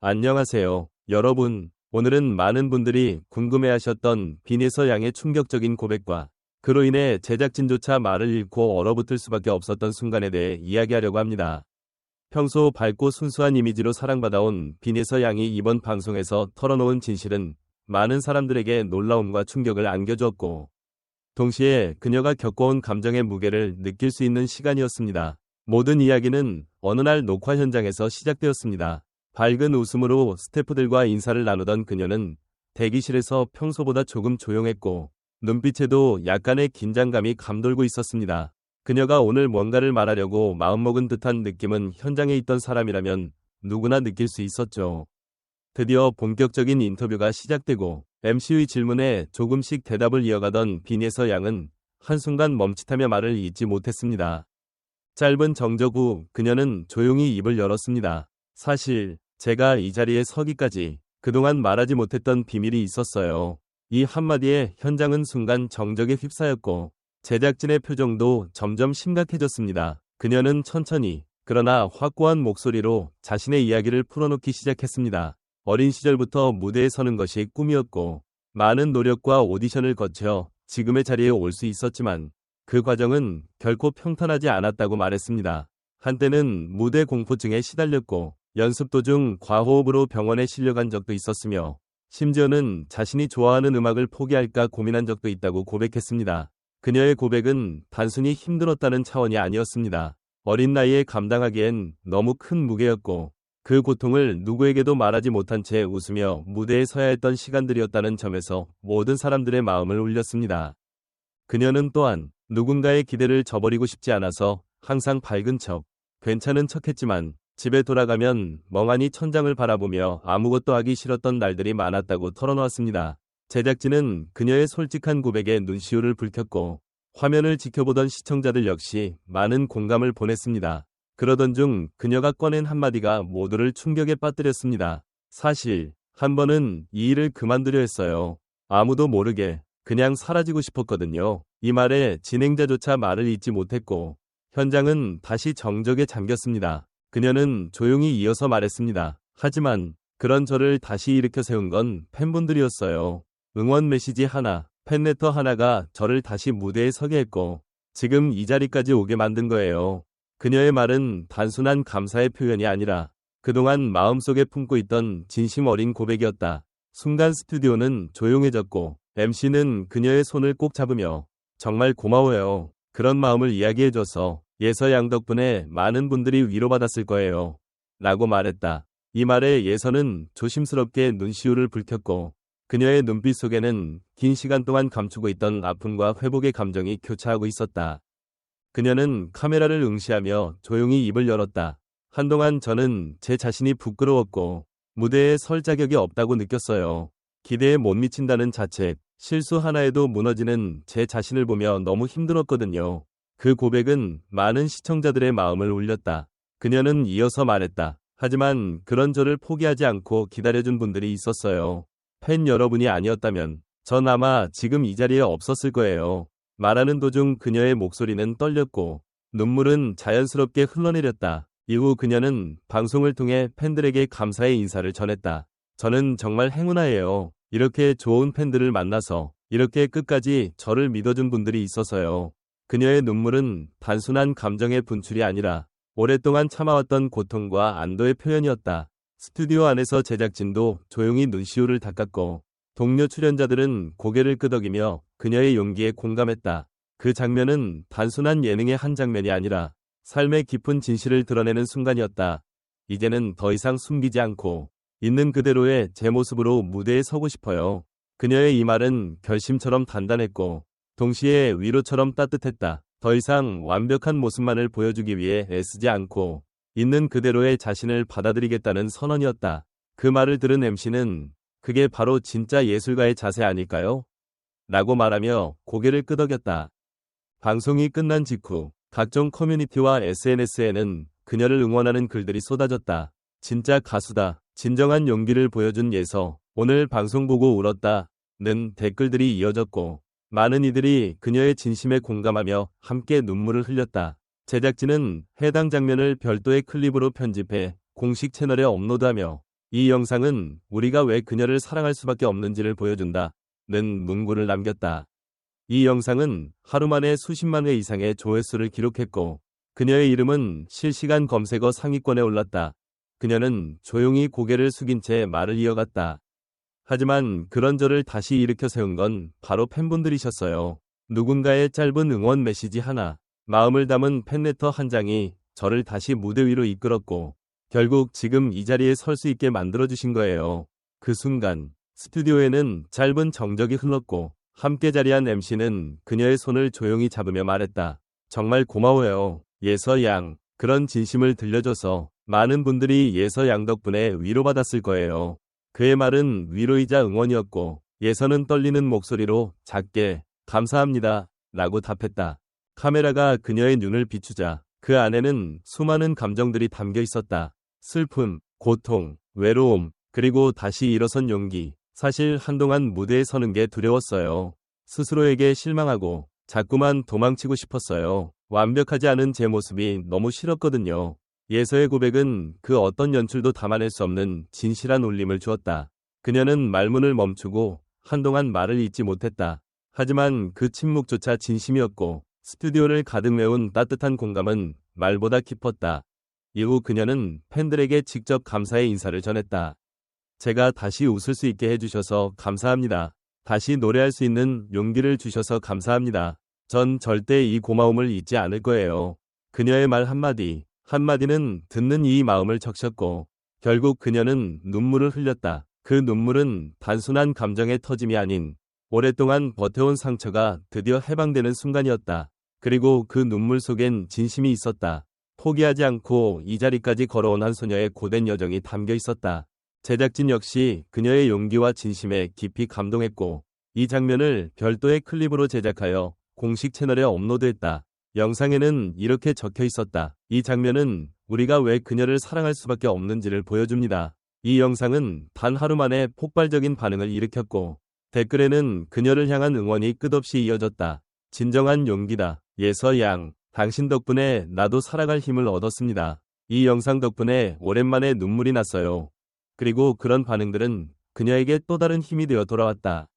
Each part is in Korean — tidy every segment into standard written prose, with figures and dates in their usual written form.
안녕하세요, 여러분. 오늘은 많은 분들이 궁금해하셨던 빈에서 양의 충격적인 고백과 그로 인해 제작진조차 말을 잃고 얼어붙을 수밖에 없었던 순간에 대해 이야기하려고 합니다. 평소 밝고 순수한 이미지로 사랑받아온 빈에서 양이 이번 방송에서 털어놓은 진실은 많은 사람들에게 놀라움과 충격을 안겨주었고, 동시에 그녀가 겪어온 감정의 무게를 느낄 수 있는 시간이었습니다. 모든 이야기는 어느 날 녹화 현장에서 시작되었습니다. 밝은 웃음으로 스태프들과 인사를 나누던 그녀는 대기실에서 평소보다 조금 조용했고, 눈빛에도 약간의 긴장감이 감돌고 있었습니다. 그녀가 오늘 뭔가를 말하려고 마음먹은 듯한 느낌은 현장에 있던 사람이라면 누구나 느낄 수 있었죠. 드디어 본격적인 인터뷰가 시작되고 MC의 질문에 조금씩 대답을 이어가던 빈에서 양은 한순간 멈칫하며 말을 잇지 못했습니다. 짧은 정적 후 그녀는 조용히 입을 열었습니다. 사실 제가 이 자리에 서기까지 그동안 말하지 못했던 비밀이 있었어요. 이 한마디에 현장은 순간 정적에 휩싸였고 제작진의 표정도 점점 심각해졌습니다. 그녀는 천천히 그러나 확고한 목소리로 자신의 이야기를 풀어놓기 시작했습니다. 어린 시절부터 무대에 서는 것이 꿈이었고 많은 노력과 오디션을 거쳐 지금의 자리에 올 수 있었지만 그 과정은 결코 평탄하지 않았다고 말했습니다. 한때는 무대 공포증에 시달렸고 연습 도중 과호흡으로 병원에 실려간 적도 있었으며 심지어는 자신이 좋아하는 음악을 포기할까 고민한 적도 있다고 고백했습니다. 그녀의 고백은 단순히 힘들었다는 차원이 아니었습니다. 어린 나이에 감당하기엔 너무 큰 무게였고 그 고통을 누구에게도 말하지 못한 채 웃으며 무대에 서야 했던 시간들이었다는 점에서 모든 사람들의 마음을 울렸습니다. 그녀는 또한 누군가의 기대를 저버리고 싶지 않아서 항상 밝은 척, 괜찮은 척했지만 집에 돌아가면 멍하니 천장을 바라보며 아무것도 하기 싫었던 날들이 많았다고 털어놓았습니다. 제작진은 그녀의 솔직한 고백에 눈시울을 붉혔고 화면을 지켜보던 시청자들 역시 많은 공감을 보냈습니다. 그러던 중 그녀가 꺼낸 한마디가 모두를 충격에 빠뜨렸습니다. 사실 한 번은 이 일을 그만두려 했어요. 아무도 모르게 그냥 사라지고 싶었거든요. 이 말에 진행자조차 말을 잇지 못했고 현장은 다시 정적에 잠겼습니다. 그녀는 조용히 이어서 말했습니다. 하지만 그런 저를 다시 일으켜 세운 건 팬분들이었어요. 응원 메시지 하나, 팬레터 하나가 저를 다시 무대에 서게 했고 지금 이 자리까지 오게 만든 거예요. 그녀의 말은 단순한 감사의 표현이 아니라 그동안 마음속에 품고 있던 진심 어린 고백이었다. 순간 스튜디오는 조용해졌고 MC는 그녀의 손을 꼭 잡으며 정말 고마워요. 그런 마음을 이야기해줘서 예서양 덕분에 많은 분들이 위로받았을 거예요. 라고 말했다. 이 말에 예서는 조심스럽게 눈시울을 붉혔고 그녀의 눈빛 속에는 긴 시간 동안 감추고 있던 아픔과 회복의 감정이 교차하고 있었다. 그녀는 카메라를 응시하며 조용히 입을 열었다. 한동안 저는 제 자신이 부끄러웠고 무대에 설 자격이 없다고 느꼈어요. 기대에 못 미친다는 자책, 실수 하나에도 무너지는 제 자신을 보며 너무 힘들었거든요. 그 고백은 많은 시청자들의 마음을 울렸다. 그녀는 이어서 말했다. 하지만 그런 저를 포기하지 않고 기다려준 분들이 있었어요. 팬 여러분이 아니었다면 전 아마 지금 이 자리에 없었을 거예요. 말하는 도중 그녀의 목소리는 떨렸고 눈물은 자연스럽게 흘러내렸다. 이후 그녀는 방송을 통해 팬들에게 감사의 인사를 전했다. 저는 정말 행운아예요. 이렇게 좋은 팬들을 만나서 이렇게 끝까지 저를 믿어준 분들이 있어서요. 그녀의 눈물은 단순한 감정의 분출이 아니라 오랫동안 참아왔던 고통과 안도의 표현이었다. 스튜디오 안에서 제작진도 조용히 눈시울을 닦았고 동료 출연자들은 고개를 끄덕이며 그녀의 용기에 공감했다. 그 장면은 단순한 예능의 한 장면이 아니라 삶의 깊은 진실을 드러내는 순간이었다. 이제는 더 이상 숨기지 않고 있는 그대로의 제 모습으로 무대에 서고 싶어요. 그녀의 이 말은 결심처럼 단단했고 동시에 위로처럼 따뜻했다. 더 이상 완벽한 모습만을 보여주기 위해 애쓰지 않고 있는 그대로의 자신을 받아들이겠다는 선언이었다. 그 말을 들은 MC는 그게 바로 진짜 예술가의 자세 아닐까요? 라고 말하며 고개를 끄덕였다. 방송이 끝난 직후 각종 커뮤니티와 SNS에는 그녀를 응원하는 글들이 쏟아졌다. 진짜 가수다. 진정한 용기를 보여준 예서. 오늘 방송 보고 울었다. 는 댓글들이 이어졌고 많은 이들이 그녀의 진심에 공감하며 함께 눈물을 흘렸다. 제작진은 해당 장면을 별도의 클립으로 편집해 공식 채널에 업로드하며 이 영상은 우리가 왜 그녀를 사랑할 수밖에 없는지를 보여준다. 는 문구를 남겼다. 이 영상은 하루 만에 수십만 회 이상의 조회수를 기록했고 그녀의 이름은 실시간 검색어 상위권에 올랐다. 그녀는 조용히 고개를 숙인 채 말을 이어갔다. 하지만 그런 저를 다시 일으켜 세운 건 바로 팬분들이셨어요. 누군가의 짧은 응원 메시지 하나, 마음을 담은 팬레터 한 장이 저를 다시 무대 위로 이끌었고 결국 지금 이 자리에 설 수 있게 만들어주신 거예요. 그 순간 스튜디오에는 짧은 정적이 흘렀고 함께 자리한 MC는 그녀의 손을 조용히 잡으며 말했다. 정말 고마워요. 예서 양. 그런 진심을 들려줘서 많은 분들이 예서 양 덕분에 위로받았을 거예요. 그의 말은 위로이자 응원이었고 예서는 떨리는 목소리로 작게 감사합니다 라고 답했다. 카메라가 그녀의 눈을 비추자 그 안에는 수많은 감정들이 담겨 있었다. 슬픔, 고통, 외로움, 그리고 다시 일어선 용기. 사실 한동안 무대에 서는 게 두려웠어요. 스스로에게 실망하고 자꾸만 도망치고 싶었어요. 완벽하지 않은 제 모습이 너무 싫었거든요. 예서의 고백은 그 어떤 연출도 담아낼 수 없는 진실한 울림을 주었다. 그녀는 말문을 멈추고 한동안 말을 잇지 못했다. 하지만 그 침묵조차 진심이었고 스튜디오를 가득 메운 따뜻한 공감은 말보다 깊었다. 이후 그녀는 팬들에게 직접 감사의 인사를 전했다. 제가 다시 웃을 수 있게 해주셔서 감사합니다. 다시 노래할 수 있는 용기를 주셔서 감사합니다. 전 절대 이 고마움을 잊지 않을 거예요. 그녀의 말 한마디는 듣는 이 마음을 적셨고 결국 그녀는 눈물을 흘렸다. 그 눈물은 단순한 감정의 터짐이 아닌 오랫동안 버텨온 상처가 드디어 해방되는 순간이었다. 그리고 그 눈물 속엔 진심이 있었다. 포기하지 않고 이 자리까지 걸어온 한 소녀의 고된 여정이 담겨 있었다. 제작진 역시 그녀의 용기와 진심에 깊이 감동했고 이 장면을 별도의 클립으로 제작하여 공식 채널에 업로드했다. 영상에는 이렇게 적혀 있었다. 이 장면은 우리가 왜 그녀를 사랑할 수밖에 없는지를 보여줍니다. 이 영상은 단 하루 만에 폭발적인 반응을 일으켰고 댓글에는 그녀를 향한 응원이 끝없이 이어졌다. 진정한 용기다. 예서 양, 당신 덕분에 나도 살아갈 힘을 얻었습니다. 이 영상 덕분에 오랜만에 눈물이 났어요. 그리고 그런 반응들은 그녀에게 또 다른 힘이 되어 돌아왔다.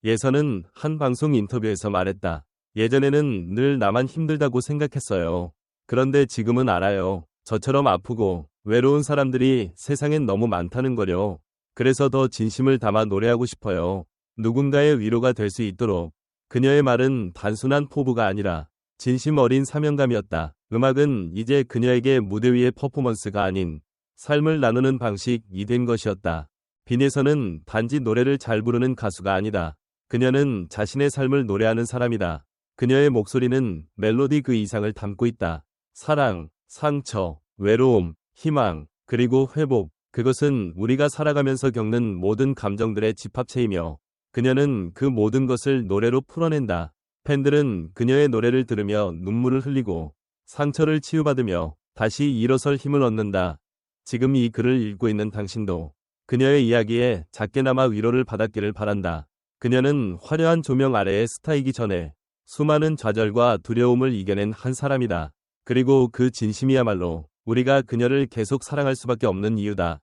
예서는 한 방송 인터뷰에서 말했다. 예전에는 늘 나만 힘들다고 생각했어요. 그런데 지금은 알아요. 저처럼 아프고 외로운 사람들이 세상엔 너무 많다는 거요. 그래서 더 진심을 담아 노래하고 싶어요. 누군가의 위로가 될 수 있도록. 그녀의 말은 단순한 포부가 아니라 진심 어린 사명감이었다. 음악은 이제 그녀에게 무대 위의 퍼포먼스가 아닌 삶을 나누는 방식이 된 것이었다. 빈에서는 단지 노래를 잘 부르는 가수가 아니다. 그녀는 자신의 삶을 노래하는 사람이다. 그녀의 목소리는 멜로디 그 이상을 담고 있다. 사랑, 상처, 외로움, 희망, 그리고 회복. 그것은 우리가 살아가면서 겪는 모든 감정들의 집합체이며 그녀는 그 모든 것을 노래로 풀어낸다. 팬들은 그녀의 노래를 들으며 눈물을 흘리고 상처를 치유받으며 다시 일어설 힘을 얻는다. 지금 이 글을 읽고 있는 당신도 그녀의 이야기에 작게나마 위로를 받았기를 바란다. 그녀는 화려한 조명 아래의 스타이기 전에 수많은 좌절과 두려움을 이겨낸 한 사람이다. 그리고 그 진심이야말로 우리가 그녀를 계속 사랑할 수밖에 없는 이유다.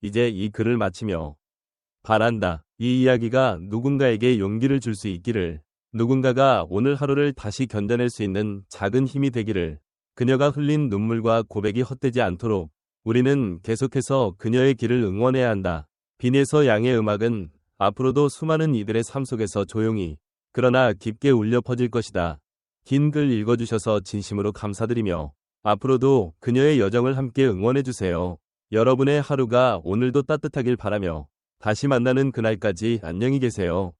이제 이 글을 마치며 바란다. 이 이야기가 누군가에게 용기를 줄 수 있기를. 누군가가 오늘 하루를 다시 견뎌낼 수 있는 작은 힘이 되기를. 그녀가 흘린 눈물과 고백이 헛되지 않도록 우리는 계속해서 그녀의 길을 응원해야 한다. 빈에서 양의 음악은 앞으로도 수많은 이들의 삶 속에서 조용히 그러나 깊게 울려 퍼질 것이다. 긴 글 읽어주셔서 진심으로 감사드리며 앞으로도 그녀의 여정을 함께 응원해주세요. 여러분의 하루가 오늘도 따뜻하길 바라며 다시 만나는 그날까지 안녕히 계세요.